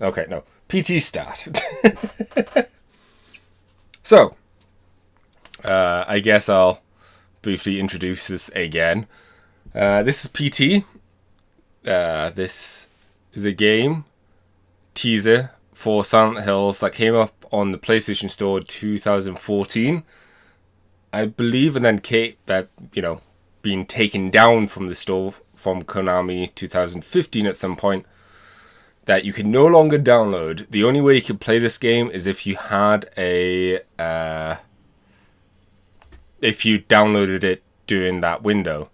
Okay, no. PT start. So, I guess I'll briefly introduce this again. This is PT. This is a game teaser for Silent Hills that came up on the PlayStation Store 2014, I believe, and then being taken down from the store from Konami 2015 at some point. That you can no longer download. The only way you can play this game is if you had if you downloaded it during that window.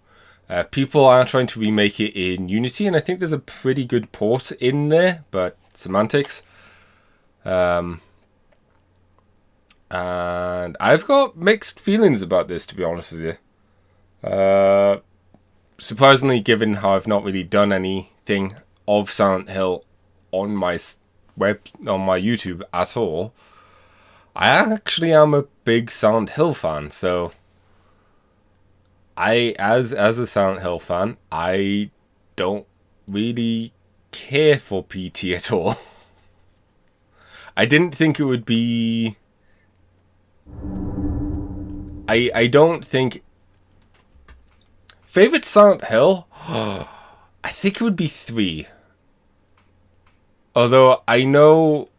People are trying to remake it in Unity, and I think there's a pretty good port in there, but semantics. And I've got mixed feelings about this, to be honest with you. Surprisingly, given how I've not really done anything of Silent Hill on my YouTube at all, I actually am a big Silent Hill fan. So, as a Silent Hill fan, I don't really care for PT at all. I didn't think it would be. I don't think. Favorite Silent Hill? I think it would be 3. Although I know.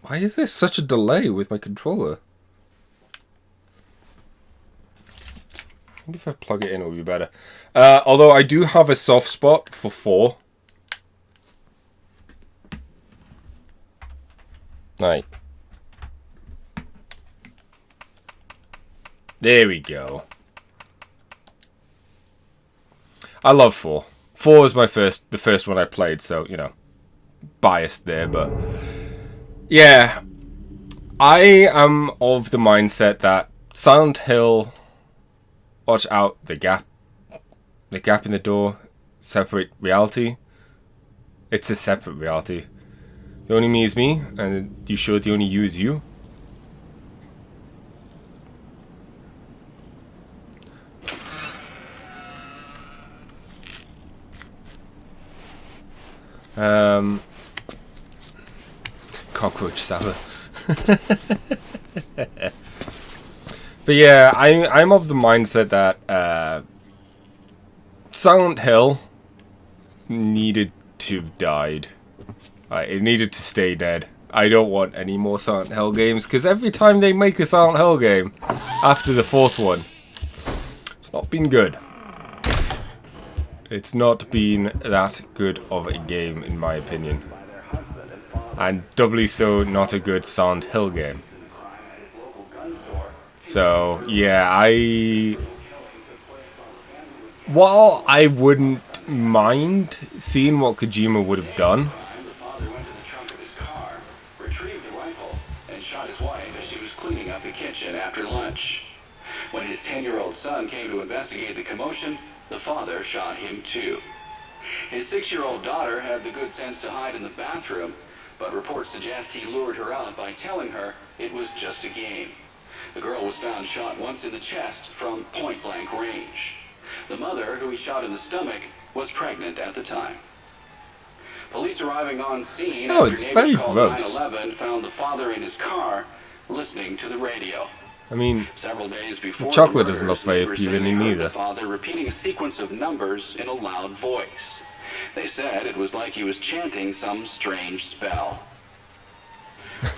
Why is there such a delay with my controller? Maybe if I plug it in, it'll be better. Although I do have a soft spot for 4. Right. There we go. I love 4. 4 is the first one I played, so, biased there, but yeah. I am of the mindset that Silent Hill, watch out, the gap in the door, separate reality. It's a separate reality. The only me is me, and you sure the only you is you? Cockroach sour. But yeah, I'm of the mindset that Silent Hill needed to have died. It needed to stay dead. I don't want any more Silent Hill games, because every time they make a Silent Hill game after the 4th one, it's not been good. It's not been that good of a game, in my opinion. And doubly so, not a good Silent Hill game. So, yeah, while I wouldn't mind seeing what Kojima would have done, after lunch. When his 10-year-old son came to investigate the commotion, the father shot him too. His 6-year-old daughter had the good sense to hide in the bathroom, but reports suggest he lured her out by telling her it was just a game. The girl was found shot once in the chest from point-blank range. The mother, who he shot in the stomach, was pregnant at the time. Police arriving on scene it's very gross. 9/11 found the father in his car listening to the radio. I mean, several days before the chocolate doesn't look very appealing either. The father repeating a sequence of numbers in a loud voice. They said it was like he was chanting some strange spell.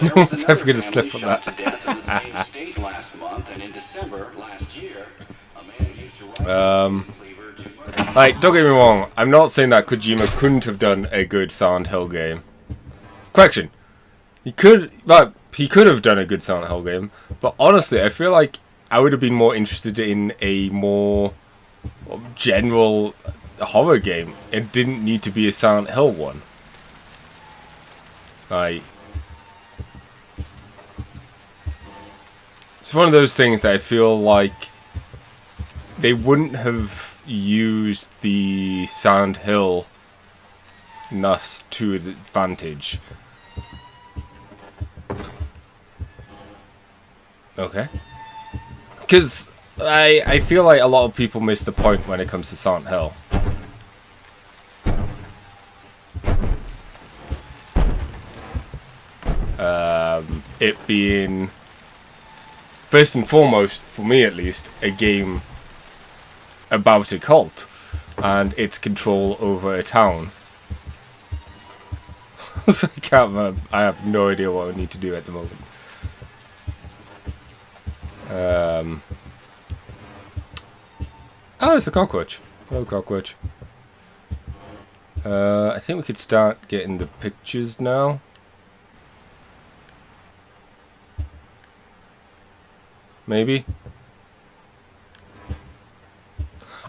No one's ever going to slip on that. To death in the same state last month, and in December last year, a man used to like, don't get me wrong, I'm not saying that Kojima couldn't have done a good Silent Hill game. Correction. He could have done a good Silent Hill game, but honestly, I feel like I would have been more interested in a more general horror game. It didn't need to be a Silent Hill one. Like, it's one of those things that I feel like they wouldn't have used the Silent Hill-ness to its advantage. Okay. Because I feel like a lot of people miss the point when it comes to Silent Hill. It being, first and foremost, for me at least, a game about a cult and its control over a town. So I can't remember. I have no idea what I need to do at the moment. Oh, it's a cockroach. Hello, cockroach. I think we could start getting the pictures now. Maybe.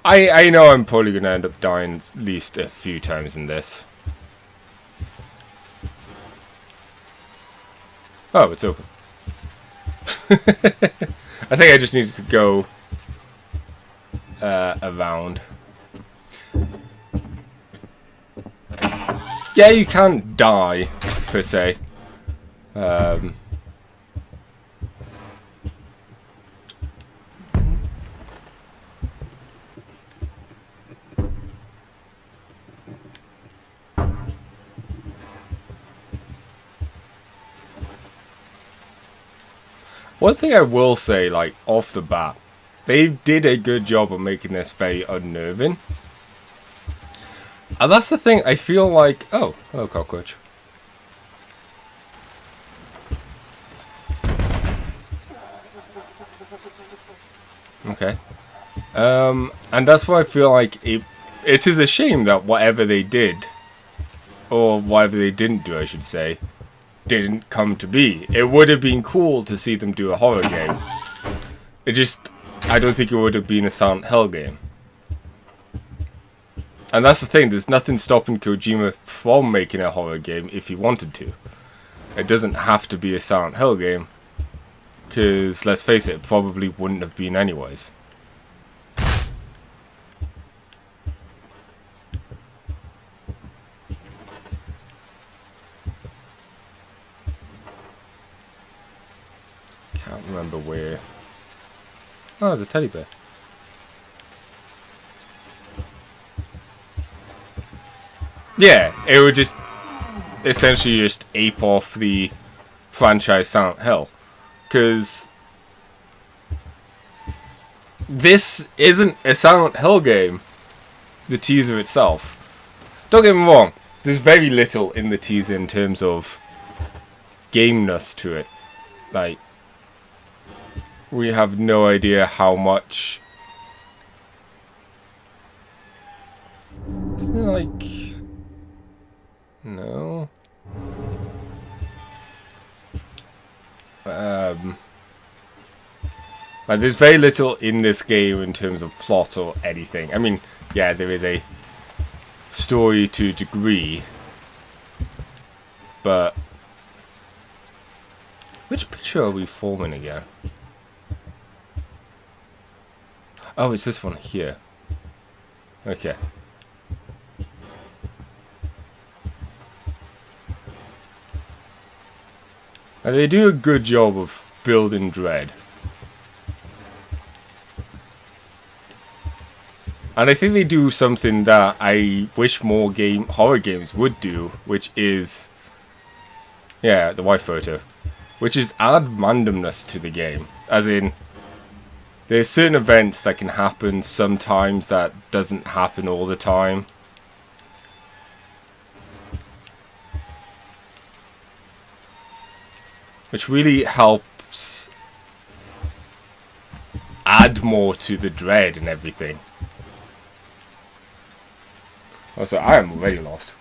I know I'm probably going to end up dying at least a few times in this. Oh, it's open. I think I just needed to go around. Yeah, you can't die, per se. One thing I will say, like, off the bat, they did a good job of making this very unnerving. And that's the thing, I feel like... Oh, hello, cockroach. Okay. And that's why I feel like it is a shame that whatever they did, or whatever they didn't do, I should say, didn't come to be. It would have been cool to see them do a horror game. It just... I don't think it would have been a Silent Hill game. And that's the thing, there's nothing stopping Kojima from making a horror game if he wanted to. It doesn't have to be a Silent Hill game. Because, let's face it probably wouldn't have been anyways. Can't remember where... Oh, there's a teddy bear. Yeah, it would just essentially just ape off the franchise Silent Hill. Because this isn't a Silent Hill game, the teaser itself. Don't get me wrong, there's very little in the teaser in terms of gameness to it. Like, we have no idea how much... Isn't it like... No. Like, there's very little in this game in terms of plot or anything. I mean, yeah, there is a story to a degree, but which picture are we forming again? Oh, it's this one here. Okay. And they do a good job of building dread. And I think they do something that I wish more horror games would do, which is... Yeah, the wife photo. Which is add randomness to the game. As in, there's certain events that can happen sometimes that doesn't happen all the time. Which really helps add more to the dread and everything. Also, I am already lost.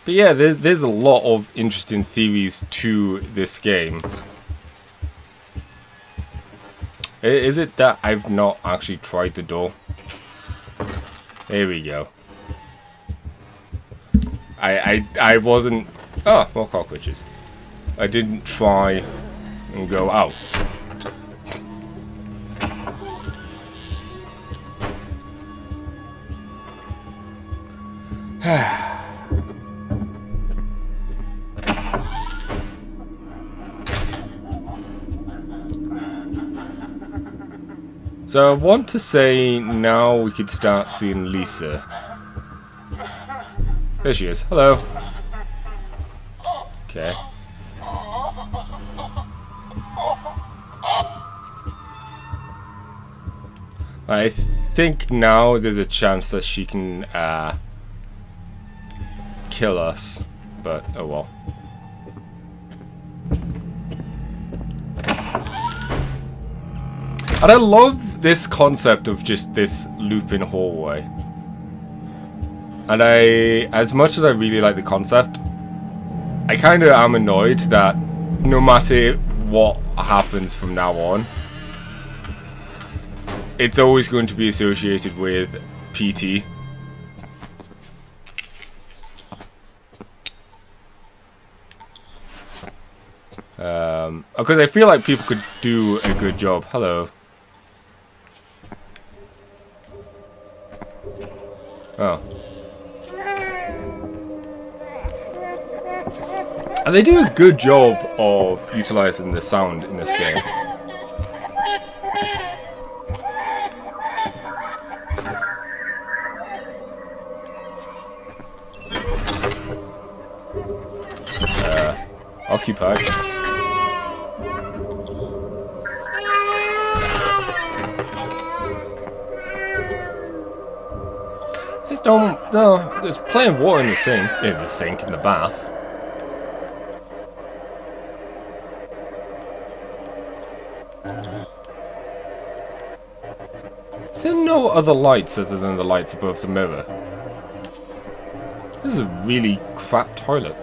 But yeah, there's a lot of interesting theories to this game. Is it that I've not actually tried the door? Here we go. I wasn't... Oh, more cockroaches. I didn't try and go out. So I want to say now we could start seeing Lisa. There she is. Hello. Okay. I think now there's a chance that she can kill us, but oh well. And I love this concept of just this looping hallway. And as much as I really like the concept, I kind of am annoyed that no matter what happens from now on, it's always going to be associated with PT. Because I feel like people could do a good job. Hello. Oh. And they do a good job of utilizing the sound in this game. Occupied. No, there's plenty of water in the sink. In the bath. Is there no other lights other than the lights above the mirror? This is a really crap toilet.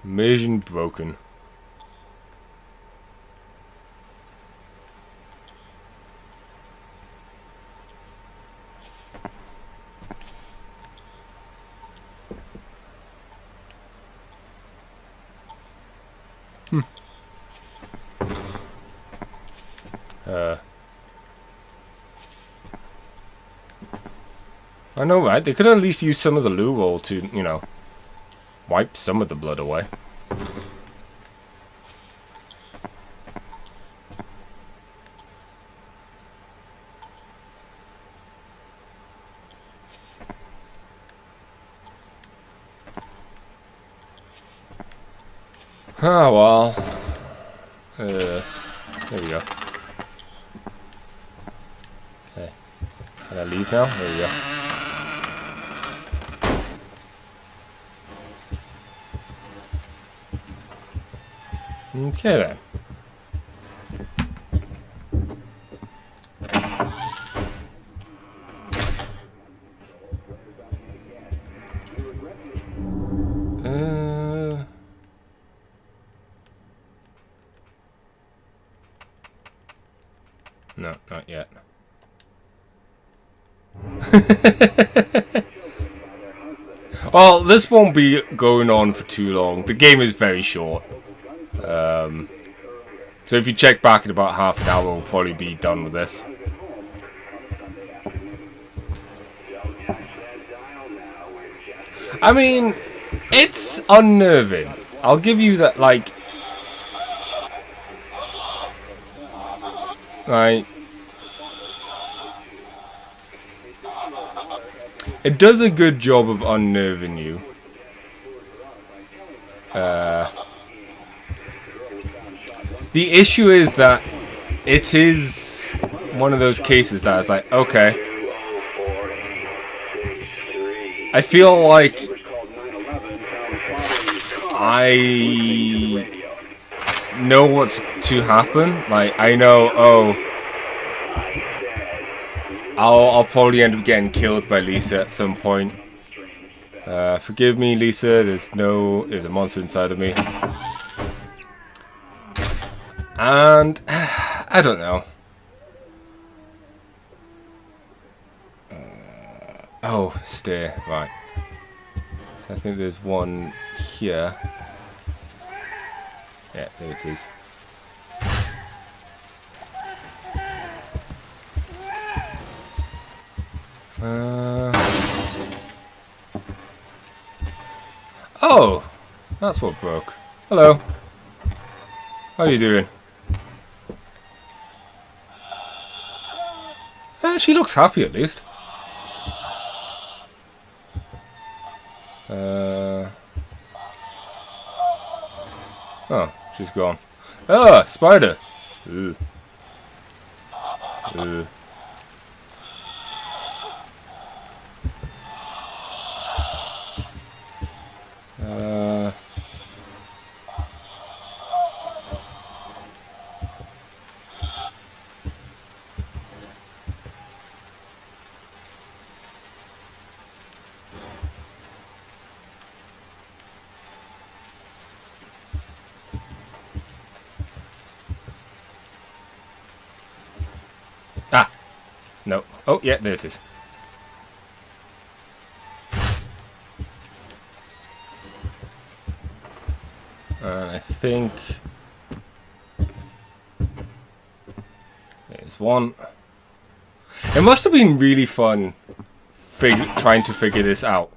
Immersion broken. I know, right? They could at least use some of the loo roll to, you know, wipe some of the blood away. Oh, well. There we go. Okay. Can I leave now? There we go. Okay then. No, not yet. Well, this won't be going on for too long. The game is very short. So if you check back in about half an hour, we'll probably be done with this. I mean, it's unnerving. I'll give you that, like... Right. It does a good job of unnerving you. The issue is that it is one of those cases that is like, okay. I feel like I know what's to happen. Like, I know, oh, I'll probably end up getting killed by Lisa at some point. Forgive me, Lisa, there's a monster inside of me. And I don't know. Oh, stair, right. So I think there's one here. Yeah, there it is. Oh! That's what broke. Hello. How are you doing? She looks happy at least. Oh, she's gone. Ah, spider! Ugh. Ugh. Ah! No. Oh, yeah, there it is. And I think there's one. It must have been really fun trying to figure this out.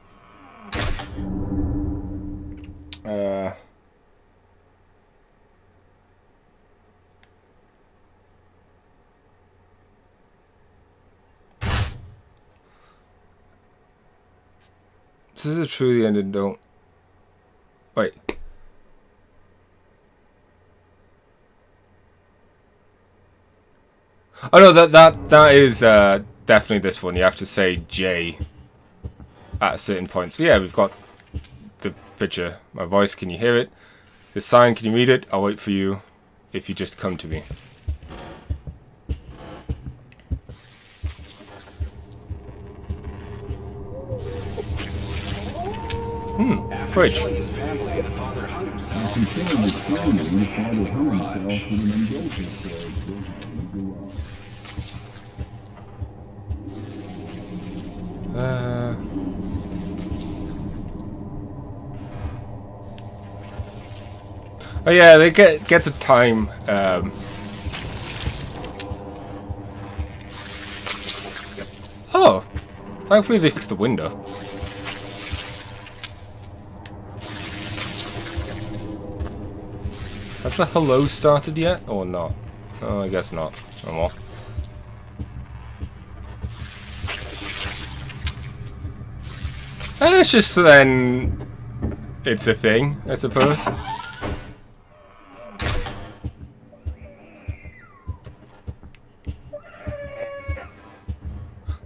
This is a truly ended. Don't wait. Oh no, that is definitely this one. You have to say J at a certain point. So yeah, we've got the picture. My voice, can you hear it? The sign, can you read it? I'll wait for you if you just come to me. Fridge. Oh yeah, they get a time. Oh, thankfully they fixed the window. Has the hello started yet, or not? Oh, I guess not. Oh well. It's just then it's a thing, I suppose.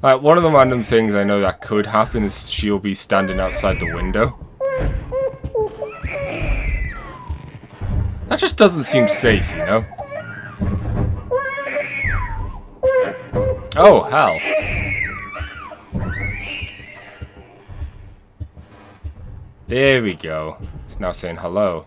Like, one of the random things I know that could happen is she'll be standing outside the window. That just doesn't seem safe, you know? Oh, hell. There we go. It's now saying hello.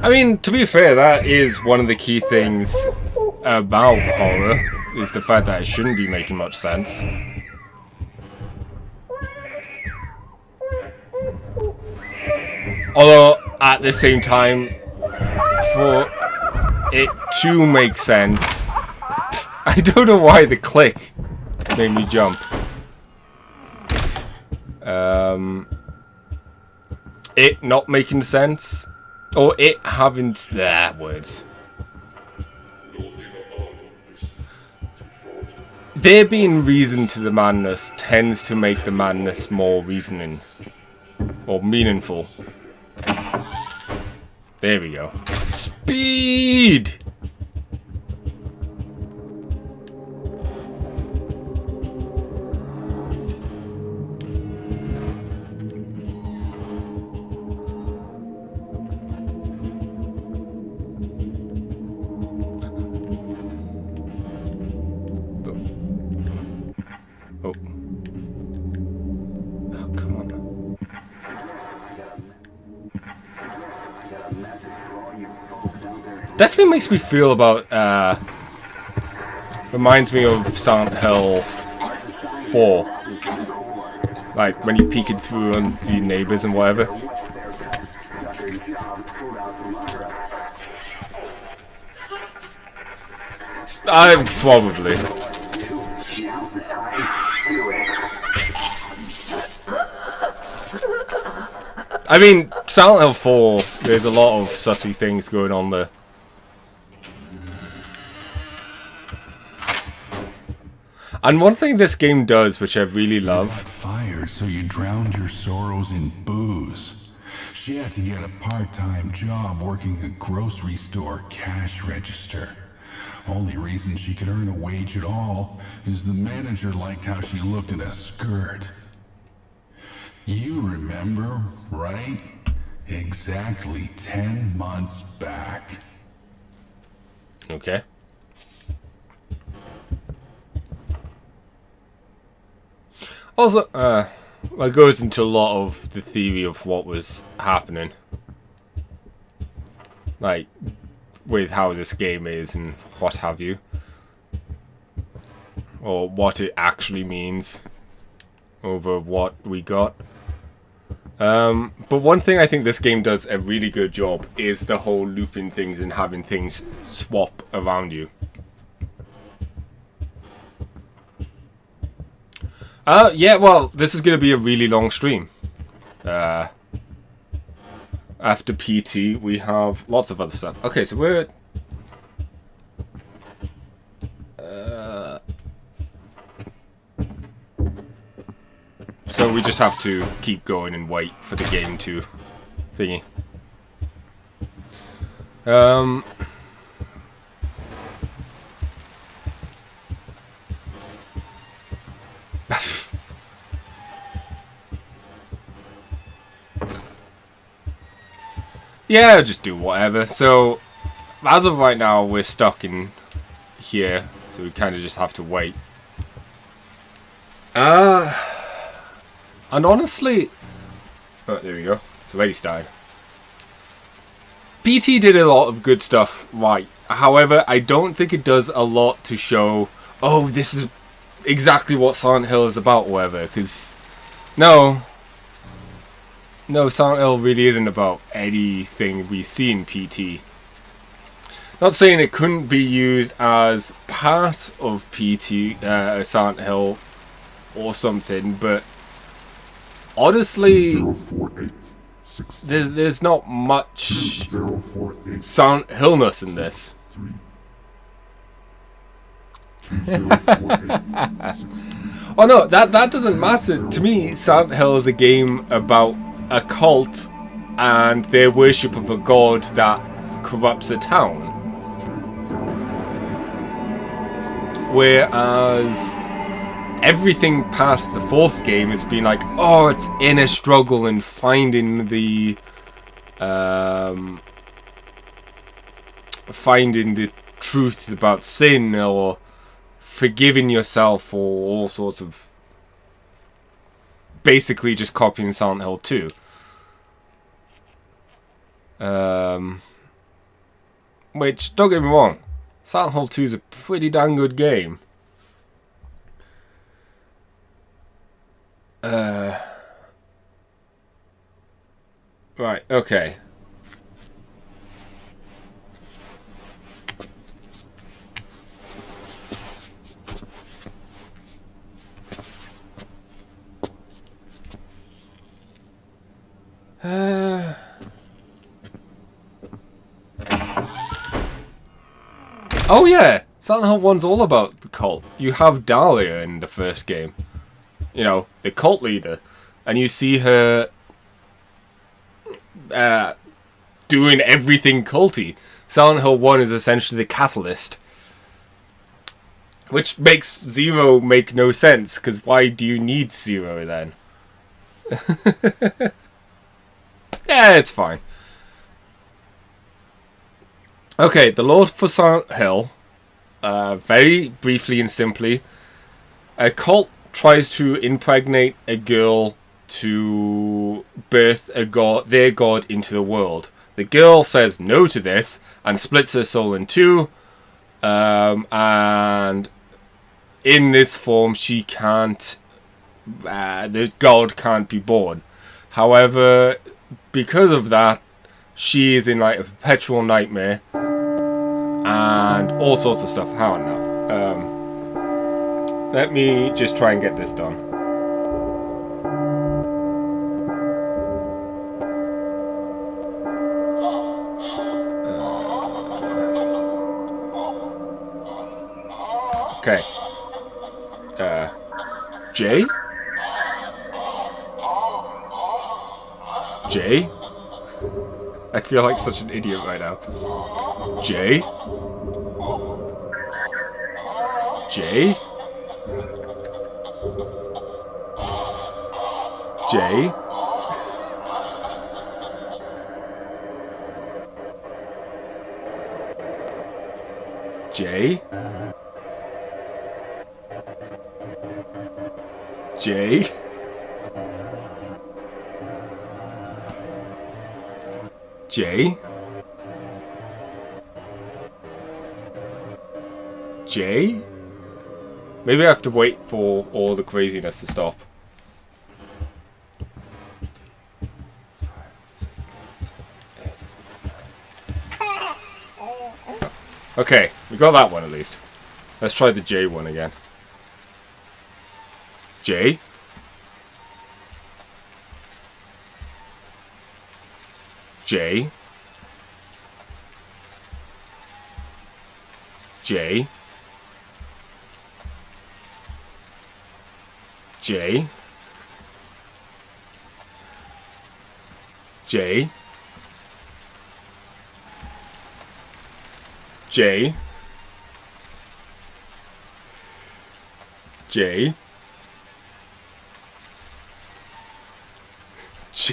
I mean, to be fair, that is one of the key things about horror, is the fact that it shouldn't be making much sense. Although, at the same time, for it to make sense, I don't know why the click made me jump. It not making sense, or it having words. There being reason to the madness tends to make the madness more reasoning or meaningful. There we go. Speed! Oh. Oh, come on. Definitely makes me feel about, reminds me of Silent Hill 4. Like, when you're peeking through on the neighbors and whatever. Probably. I mean, Silent Hill 4, there's a lot of sussy things going on there. And one thing this game does, which I really love... You got fired, so you drowned your sorrows in booze. She had to get a part-time job working a grocery store cash register. Only reason she could earn a wage at all is the manager liked how she looked in a skirt. You remember, right? Exactly 10 months back. Okay. Also, it goes into a lot of the theory of what was happening. Like, with how this game is and what have you. Or what it actually means over what we got. But one thing I think this game does a really good job is the whole looping things and having things swap around you. Yeah, well, this is going to be a really long stream. After PT, we have lots of other stuff. Okay, so we're... so we just have to keep going and wait for the game to thingy. Yeah, I'll just do whatever. So, as of right now, we're stuck in here, so we kind of just have to wait. And honestly... oh, there we go. It's already started. PT did a lot of good stuff right. However, I don't think it does a lot to show, oh, this is exactly what Silent Hill is about, or whatever, because... no, Silent Hill really isn't about anything we see in PT. Not saying it couldn't be used as part of PT, Silent Hill, or something, but honestly, there's not much Silent Hillness in this. Oh no, that doesn't matter. To me, Silent Hill is a game about a cult and their worship of a god that corrupts a town. Whereas everything past the fourth game has been like, oh, it's inner struggle and finding the truth about sin, or forgiving yourself, or all sorts of basically just copying Silent Hill 2. Which, don't get me wrong, Silent Hill 2 is a pretty damn good game. Right, okay. Oh yeah, Silent Hill 1's all about the cult. You have Dahlia in the first game. You know, the cult leader. And you see her doing everything culty. Silent Hill 1 is essentially the catalyst. Which makes Zero make no sense, because why do you need Zero then? Yeah, it's fine. Okay, the Lord for Silent Hill. Very briefly and simply, a cult tries to impregnate a girl to birth their god into the world. The girl says no to this and splits her soul in two. And in this form, she can't. The god can't be born. However, because of that, she is in like a perpetual nightmare and all sorts of stuff. Hang on now. Let me just try and get this done. Okay. Jay? Jay? I feel like such an idiot right now. Jay? Jay? Jay? Jay? Jay? Jay? Jay? Maybe I have to wait for all the craziness to stop. Okay, we got that one at least. Let's try the J one again. J? J? J? J? J? J? J?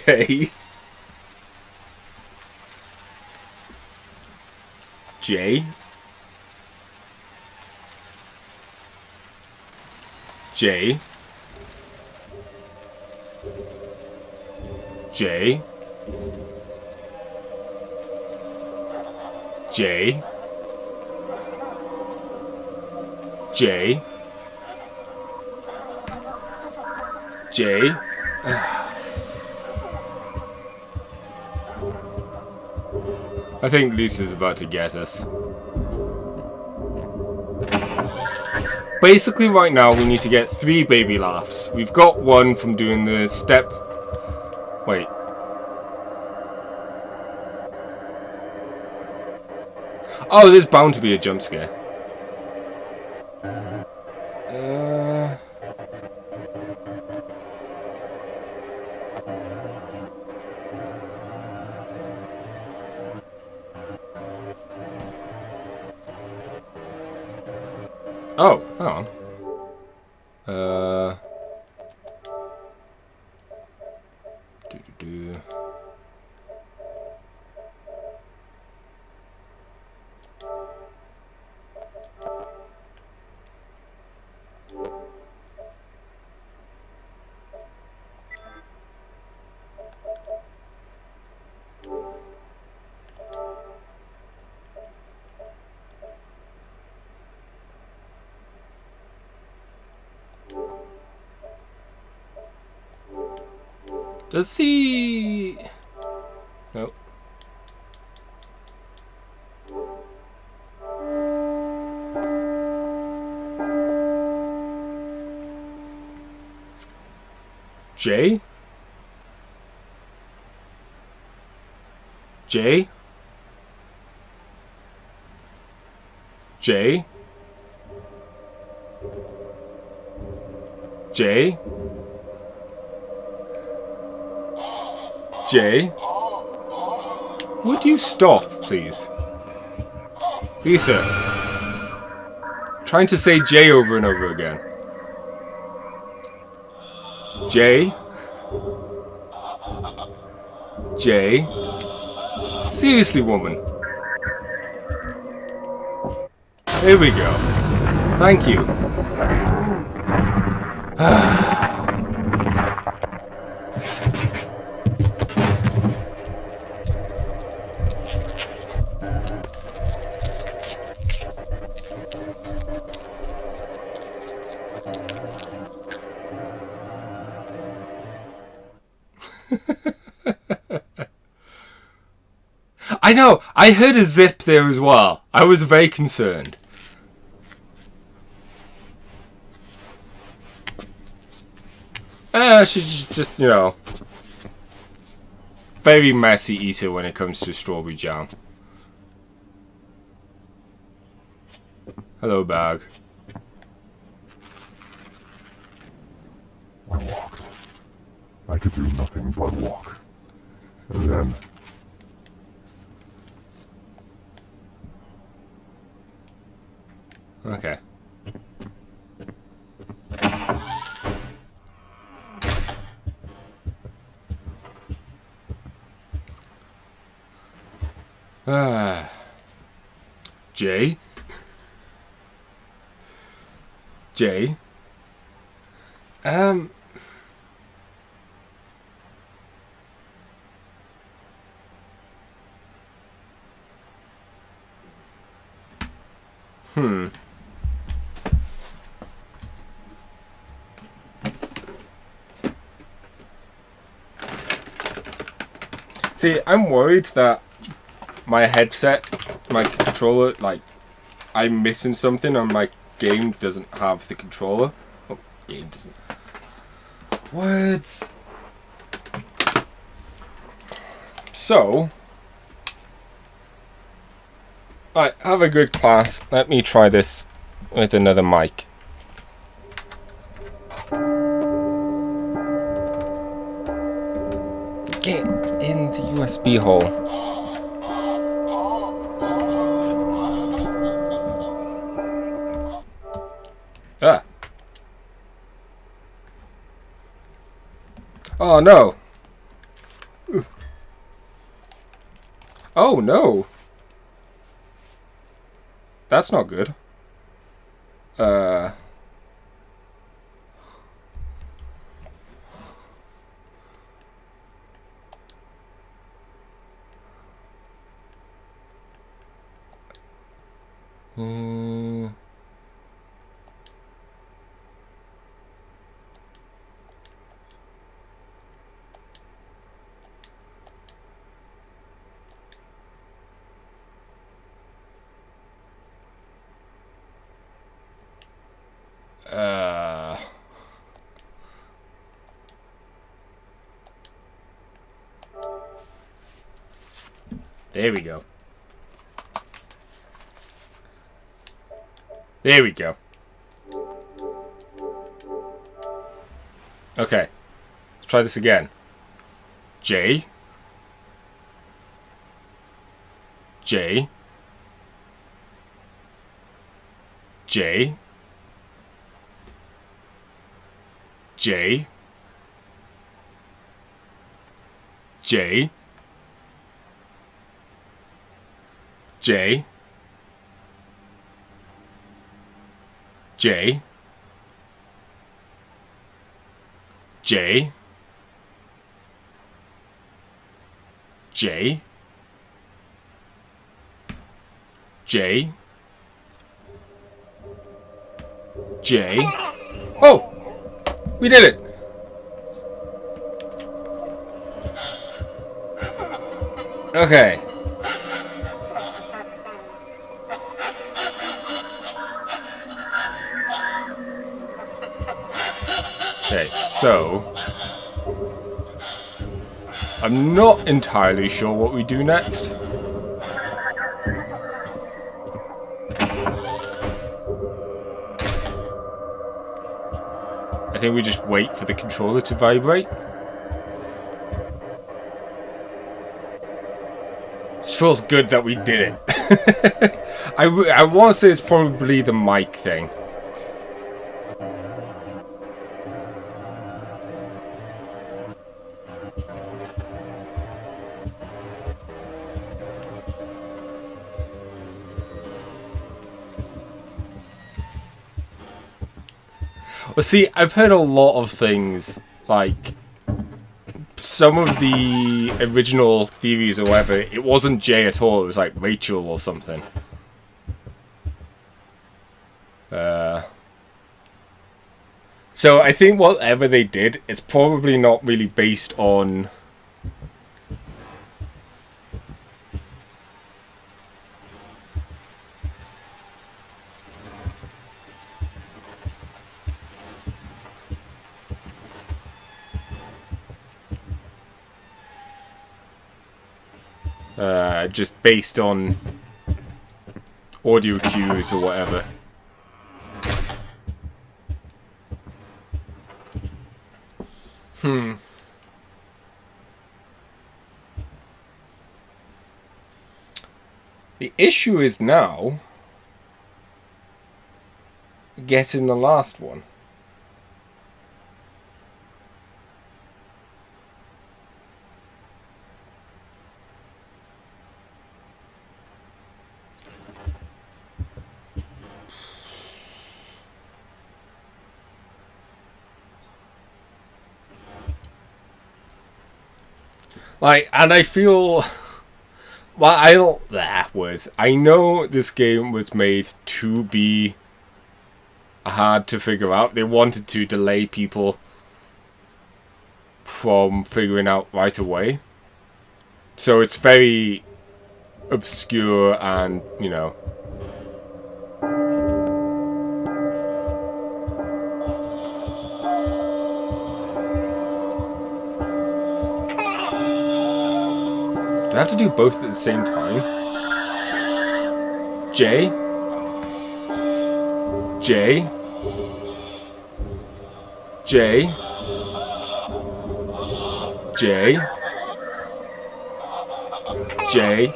J? J? J? J? J? J? J? I think Lisa's about to get us. Basically right now we need to get 3 baby laughs. We've got one from doing the step... Wait. Oh, there's bound to be a jump scare. Oh, hang on. Doo-doo-doo. Does he... Nope. J? J? J? J? J? Would you stop, please? Lisa. Trying to say J over and over again. J? J? Seriously, woman. There we go. Thank you. I know. I heard a zip there as well. I was very concerned. She's just, you know, very messy eater when it comes to strawberry jam. Hello, bag. I walked. I could do nothing but walk. And then... Okay. Jay? Jay? See, I'm worried that my headset, my controller, like, I'm missing something and my game doesn't have the controller. Oh, game doesn't. Words. So, right, have a good class. Let me try this with another mic. Get in the USB hole. Ah. Oh no. Oh no. That's not good. There we go. There we go. Okay. Let's try this again. J. J. J. J. J. J. J. J. J. J. J. Oh! We did it! Okay. Okay, so... I'm not entirely sure what we do next. I think we just wait for the controller to vibrate. It feels good that we did it. I want to say it's probably the mic thing. Well, see, I've heard a lot of things, like, some of the original theories or whatever, it wasn't Jay at all, it was like Rachel or something. So I think whatever they did, it's probably not really based on just based on audio cues or whatever. The issue is now getting the last one. Like, and I feel, well, I don't, that was, I know this game was made to be hard to figure out. They wanted to delay people from figuring out right away. So it's very obscure and, you know. Do I have to do both at the same time? J? J? J? J? J?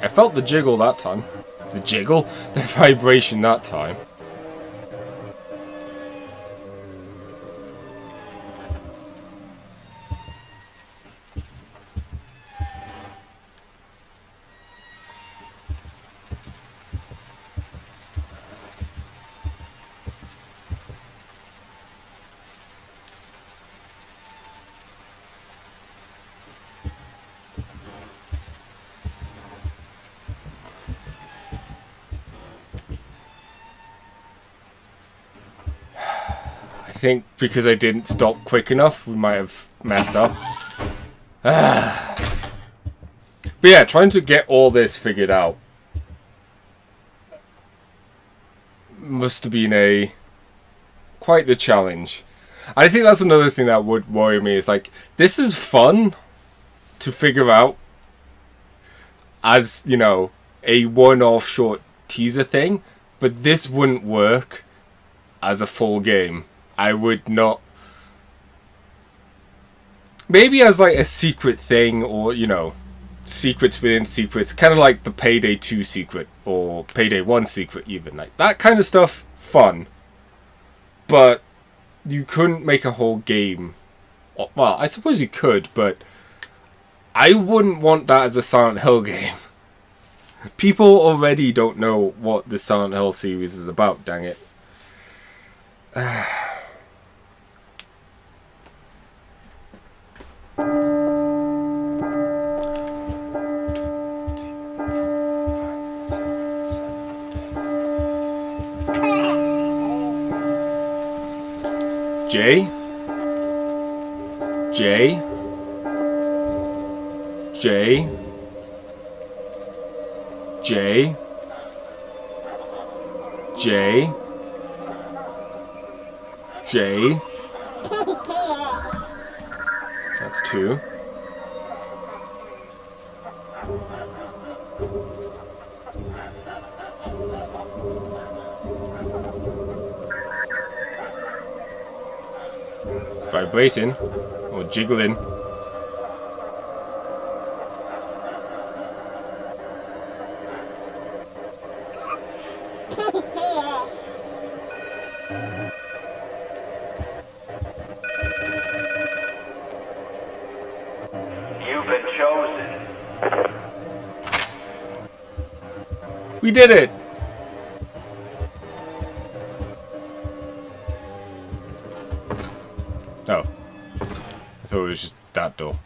I felt the jiggle that time. The jiggle? The vibration that time. I think because I didn't stop quick enough, we might have messed up. But yeah, trying to get all this figured out must have been quite the challenge. I think that's another thing that would worry me, is like, this is fun to figure out as, you know, a one-off short teaser thing, but this wouldn't work as a full game. I would not. Maybe as like a secret thing, or, you know, secrets within secrets, kind of like the Payday 2 secret or Payday 1 secret, even like that kind of stuff. Fun, but you couldn't make a whole game. Well, I suppose you could, but I wouldn't want that as a Silent Hill game. People already don't know what the Silent Hill series is about. Dang it. J? J? J? J? J? J? That's 2. It's vibrating or jiggling. We did it! Oh. I thought it was just that door.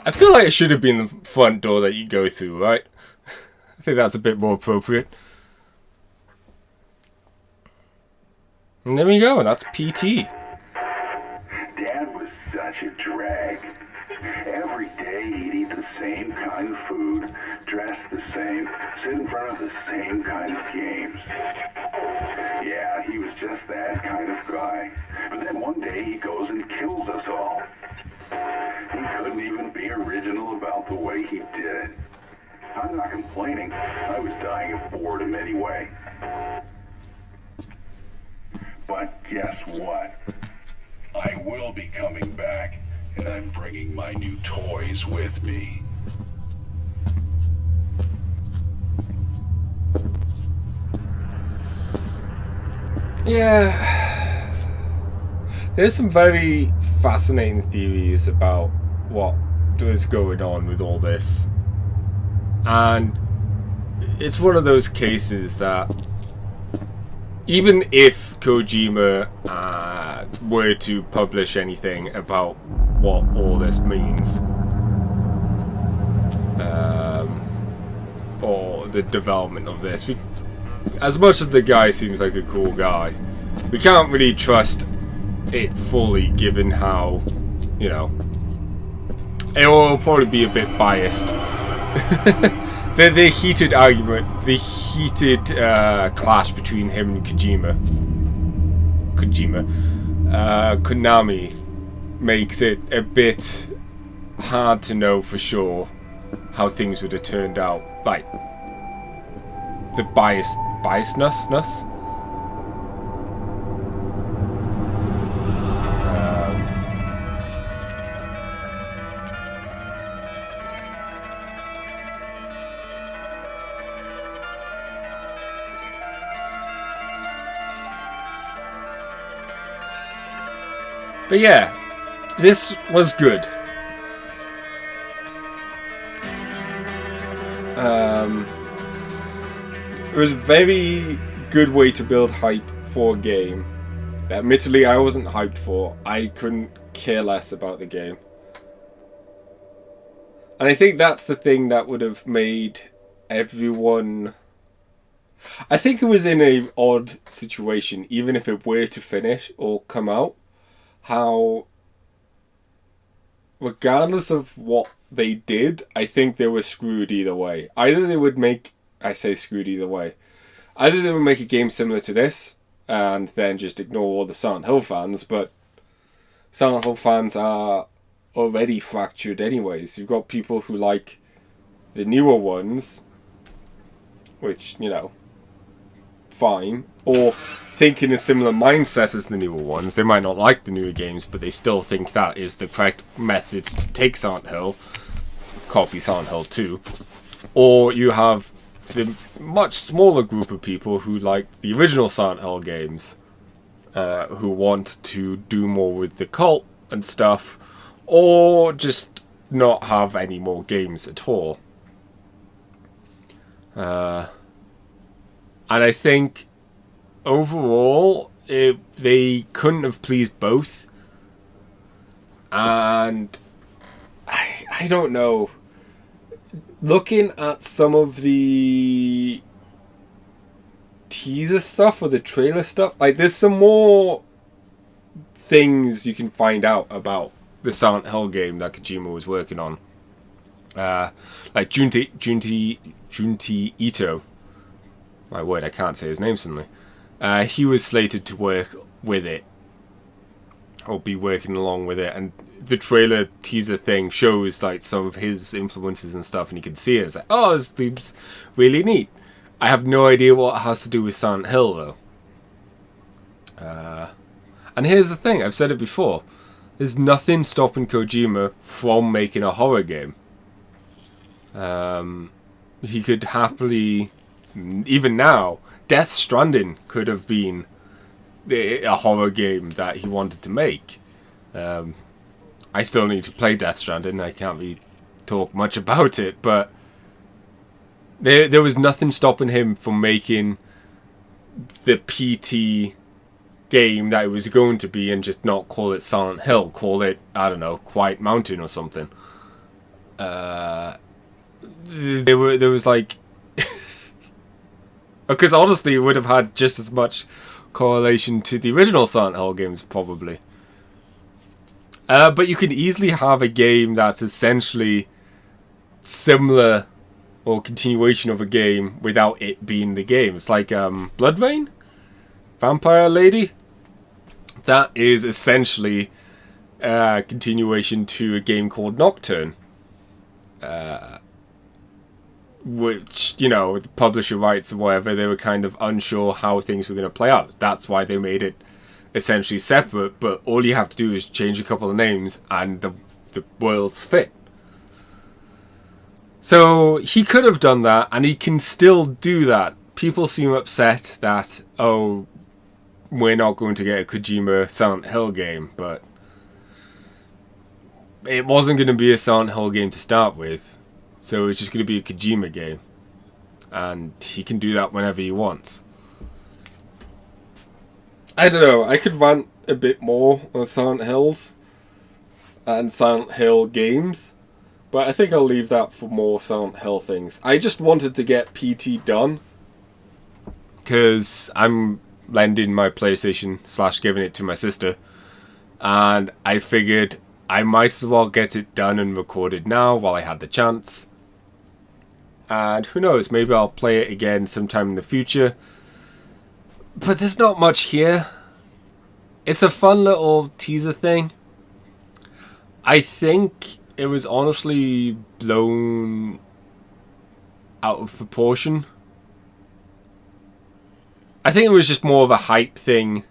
I feel like it should have been the front door that you go through, right? I think that's a bit more appropriate. And there we go. That's PT. Dad was such a drag. Every day he'd eat the same kind of food, dress the same, sit in front of the same kind of games. Yeah, he was just that kind of guy. But then one day he goes and kills us all. He couldn't even be original about the way he did it. I'm not complaining. I was dying of boredom anyway. But guess what? I will be coming back, and I'm bringing my new toys with me. Yeah. There's some very fascinating theories about what was going on with all this. And it's one of those cases that even if Kojima were to publish anything about what all this means, or the development of this, as much as the guy seems like a cool guy, we can't really trust it fully, given how, you know, it will probably be a bit biased. The heated argument, the heated clash between him and Konami makes it a bit hard to know for sure how things would have turned out. Like, the biasness. But yeah, this was good. It was a very good way to build hype for a game that admittedly I wasn't hyped for. I couldn't care less about the game. And I think that's the thing that would have made everyone... I think it was in an odd situation, even if it were to finish or come out, how regardless of what they did, I think they were screwed either way. Either they would make... I say screwed either way. Either they would make a game similar to this and then just ignore all the Silent Hill fans, but Silent Hill fans are already fractured anyways. You've got people who like the newer ones, which, you know, fine, or think in a similar mindset as the newer ones. They might not like the newer games, but they still think that is the correct method to take Silent Hill, copy Silent Hill 2. Or you have the much smaller group of people who like the original Silent Hill games, who want to do more with the cult and stuff, or just not have any more games at all. And I think overall they couldn't have pleased both, and I don't know. Looking at some of the teaser stuff or the trailer stuff, like there's some more things you can find out about the Silent Hill game that Kojima was working on. Like Junji Ito. My word, I can't say his name suddenly. He was slated to work with it, or be working along with it, and the trailer teaser thing shows like some of his influences and stuff, and you can see it. It's like, oh, this seems really neat. I have no idea what it has to do with Silent Hill though. And here's the thing, I've said it before. There's nothing stopping Kojima from making a horror game. He could happily, even now, Death Stranding could have been a horror game that he wanted to make. I still need to play Death Stranding. I can't really talk much about it, but there was nothing stopping him from making the PT game that it was going to be and just not call it Silent Hill. Call it, I don't know, Quiet Mountain or something. There was like... Because honestly, it would have had just as much correlation to the original Silent Hill games, probably. But you could easily have a game that's essentially similar or continuation of a game without it being the game. It's like Blood Rain? Vampire Lady? That is essentially a continuation to a game called Nocturne. Which, you know, the publisher rights or whatever, they were kind of unsure how things were going to play out. That's why they made it essentially separate, but all you have to do is change a couple of names and the worlds fit. So he could have done that, and he can still do that. People seem upset that, oh, we're not going to get a Kojima Silent Hill game, but it wasn't going to be a Silent Hill game to start with. So it's just going to be a Kojima game. And he can do that whenever he wants. I don't know, I could rant a bit more on Silent Hills and Silent Hill games, but I think I'll leave that for more Silent Hill things. I just wanted to get PT done, because I'm lending my PlayStation / giving it to my sister, and I figured I might as well get it done and recorded now while I had the chance. And who knows, maybe I'll play it again sometime in the future. But there's not much here. It's a fun little teaser thing. I think it was honestly blown out of proportion. I think it was just more of a hype thing.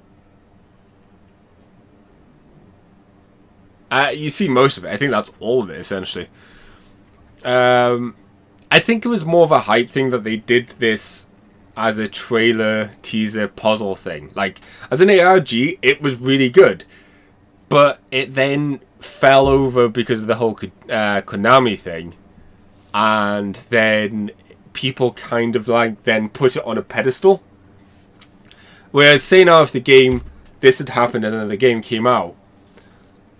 You see most of it. I think that's all of it, essentially. I think it was more of a hype thing that they did this as a trailer, teaser, puzzle thing. Like, as an ARG, it was really good. But it then fell over because of the whole Konami thing. And then people kind of like then put it on a pedestal. Whereas, say now if the game, this had happened and then the game came out,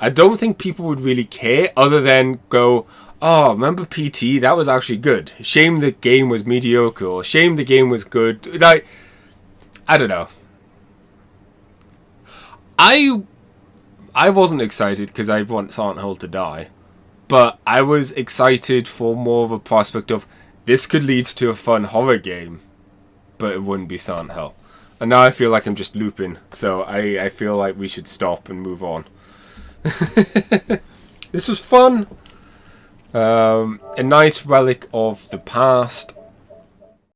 I don't think people would really care other than go, oh, remember PT? That was actually good. Shame the game was mediocre, or shame the game was good. Like, I don't know. I wasn't excited because I want Silent Hill to die, but I was excited for more of a prospect of this could lead to a fun horror game, but it wouldn't be Silent Hill. And now I feel like I'm just looping, so I feel like we should stop and move on. This was fun. A nice relic of the past.